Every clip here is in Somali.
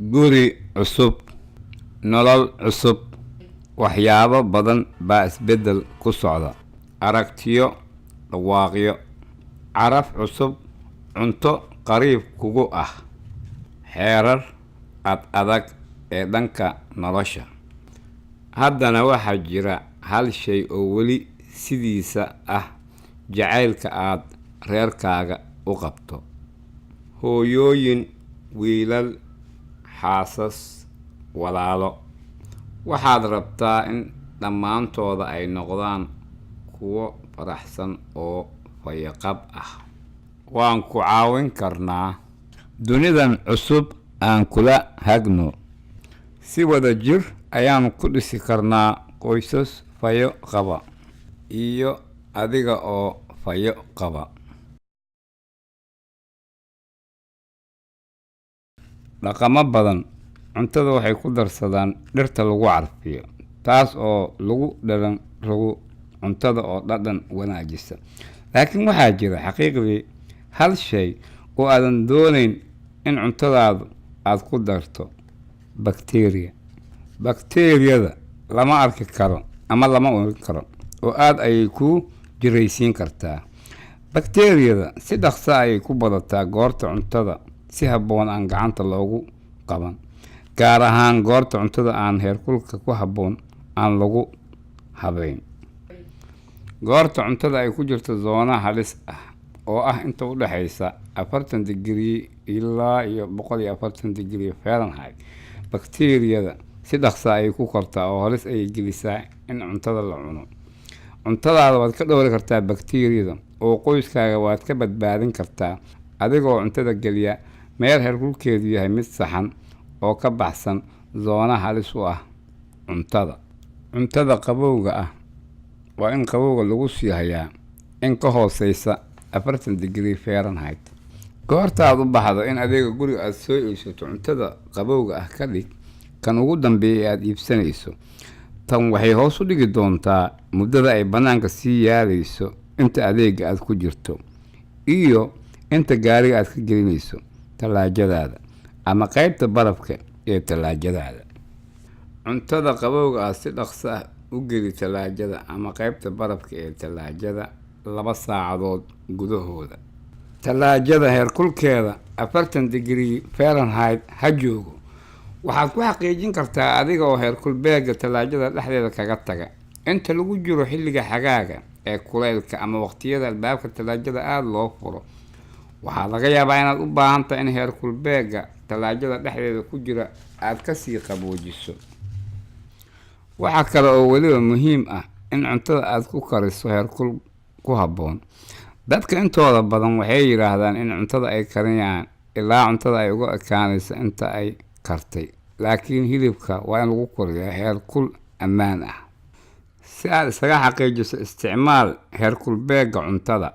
guri cusub, nolol cusub, waxyaabo badan baa isbeddel ku socda. Aragtiyo, dhawaaqyo, caraf cusub, cunto qariib kugu ah, xeerar ad adag ee dhanka nolosha. Haddana waxaa jira hal shay oo weli sidiisa ah: jacaylka aad reerkaaga u qabto. Hooyooyin, wiilal, xaasas, walaalo, waxaad rabtaa in dhammaantooda ay noqdaan kuwo faraxsan oo fayaqab ah. Waan ku caawin karnaa. Dunidan cusub aan kula hagno. Si wada jir ayaan ku dhisi karnaa qoysas fayo qaba iyo adiga oo fayo qaba. Dhaqamo badan cuntada waxay ku darsadaan dhirta lagu carfiyo, taas oo lagu dhalan rogo cuntada oo dhadhan wanaajisa. Laakiin waxaa jira xaqiiqdii hal shay oo aadan doonayn in cuntadaadu aad ku darto: bakteeriya. Bakteeriyada lama arki karo ama lama ogaan karo, oo aad ayay ku jiraysiin kartaa. Bakteeriyada si dhaqso ayay ku badataa goorta cuntada si habboon aan gacanta loogu qaban, gaar ahaan goorta cuntada aan heerkulka ku habboon aan lagu habayn. Goorta cuntada ay ku jirto zona halis ah oo ah inta u dhaxaysa 40 digrii ilaa 140 digrii Fahrenheit, bakteeriyada si dhaqso ayay ku kortaa oo halis ayay gelisaa in cuntada la cuno. Cuntadaada waad ka dhowri kartaa bakteeriyada, oo qoyskaaga waad ka badbaadin kartaa adigoo cuntada geliya meel heerkulkeedu yahay mid saxan oo ka baxsan zona halis u ah cuntada. Cuntada qabowga ah waa in qabowga lagu sii hayaa in ka hooseysa 40 digrii Fahrenheit. Goorta aad u baxdo in adeega guriga aad soo iibsato, cuntada qabowga ah ka dhig kan ugu dambeeya aad iibsanayso. Tan waxay hoos u dhigi doontaa muddada ay bannaanka sii yaalayso inta adeega aad ku jirto, iyo inta gaariga aad ka gelinayso talaajadaada ama qaybta barafka ee talaajadaada. Cuntada qabowga ah si dhaqso ah u geli talaajada ama qaybta barafka ee talaajada 2 saacadood gudahooda. Talaajada heerkulkeeda 40 digrii Fahrenheit ha joogo. Waxaad ku xaqiijin kartaa adiga oo heerkul beega talaajada dhexdeeda kaga taga inta lagu jiro xilliga xagaaga ee kulaylka ama waqtiyada albaabka talaajada aad loo furo. Waxaa laga yaabaa inaad u baahan tahay in heerkul beega talaajada dhexdeeda ku jira aad ka sii qaboojiso. Waxa kale oo weliba muhiim ah in cuntada aad ku kariso heerkul ku habboon. Dadka intooda badan waxay yiraahdaan in cuntada ay kariyaan ilaa cuntada ay uga ekaanayso inta ay kartay, laakiin hilibka waa in lagu kariyaa heerkul ammaan ah. Si aad isaga xaqiijiso, isticmaal heerkul beega cuntada.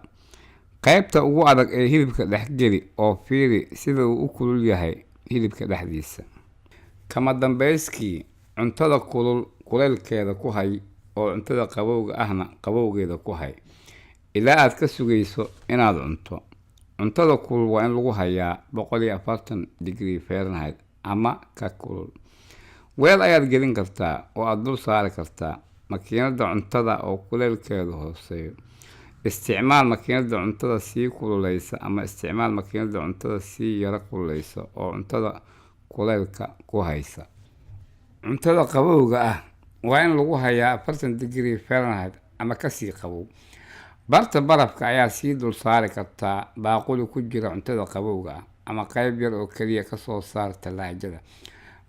Qaybta ugu adag ee hilibka dhex geli oo fiiri sida uu u kulul yahay hilibka dhexdiisa. Kama dambayskii, cuntada kulul kulaylkeeda ku hay oo cuntada qabowga ahna qabowgeeda ku hay ilaa aad ka sugayso inaad cunto. Cuntada kulul waa in lagu hayaa 140 digrii Fahrenheit ama ka kulul. Weel ayaad gelin kartaa oo aad dul saari kartaa makiinada cuntada oo kulaylkeedu hooseeyo. Isticmaal makiinada cuntada sii kululeysa ama isticmaal makiinada cuntada sii yara kululeysa oo cuntada kulaylka ku haysa. Cuntada qabowga ah waa in lagu hayaa 40 digrii Fahrenheit ama ka sii qabow. Barta barafka ayaa sii dul saari kartaa baaquli ku jira cuntada qabowga ah, ama qayb yar oo kaliya ka soo saar talaajada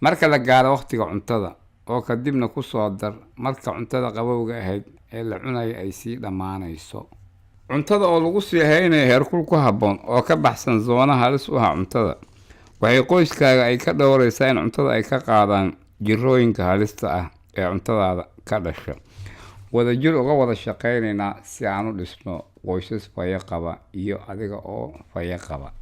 marka la gaaro waqtiga cuntada, oo kadibna ku soo dar marka cuntada qabowga ahayd ee la cunay ay sii dhammaanayso. Cuntada oo lagu sii haynayo heerkul ku habboon oo ka baxsan zona halis u ah cuntada waxay qoyskaaga ay ka dhowraysaa in cuntada ay ka qaadaan jirrooyinka halista ah ee cuntadaada ka dhasha. Wadajir uga wada shaqaynaynaa si aan u dhisno qoysas fayo qaba iyo adiga oo fayo qaba.